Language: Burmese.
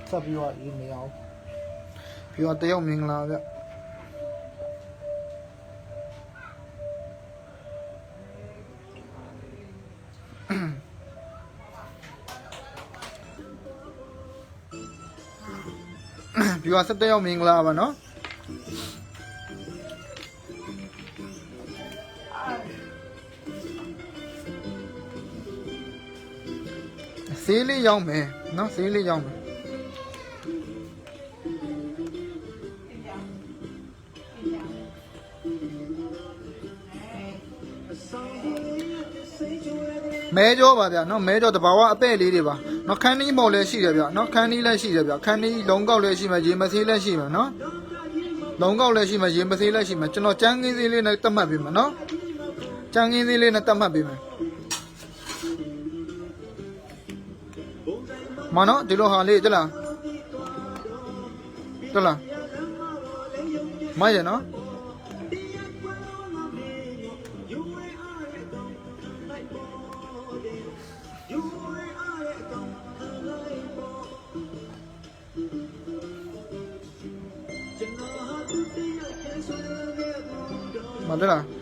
ဆက်ပြီးတော့ရေးနေအောင် ပြီးတော့တယောက်မင်္ဂလာဗျပြီးတော့17ယောက်မင်္ဂလာပါနော်ဆေးလေးရောက်မယ်နော်ဆေးလေးရောက်မယ်မဲကြောပါဗျာနော်မဲကြောတဘာဝအပဲ့လေးတွေပါနော်ခန်းနီးမော်လည်းရှိတယ်ဗျာနော်ခန်းနီးလည်းရှိတယ်ဗျာခန်းနီးလုံးကောက်လည်းရှိမယ်ရေမဆေးလည်းရှိမယ်နော်လုံးကောက်လည်းရှိမယ်ရေမဆေးလည်းရှိမယ်ကျွန်တော်ကြမ်းကင်းသေးလေးနဲ့တတ်မှတ်ပေးမယ်နော်ကြမ်းကင်းသေးလေးနဲ့တတ်မှတ်ပေးမယ်မနော်ဒီလိုဟာလေးကြလားကြလားမရနော်မတလား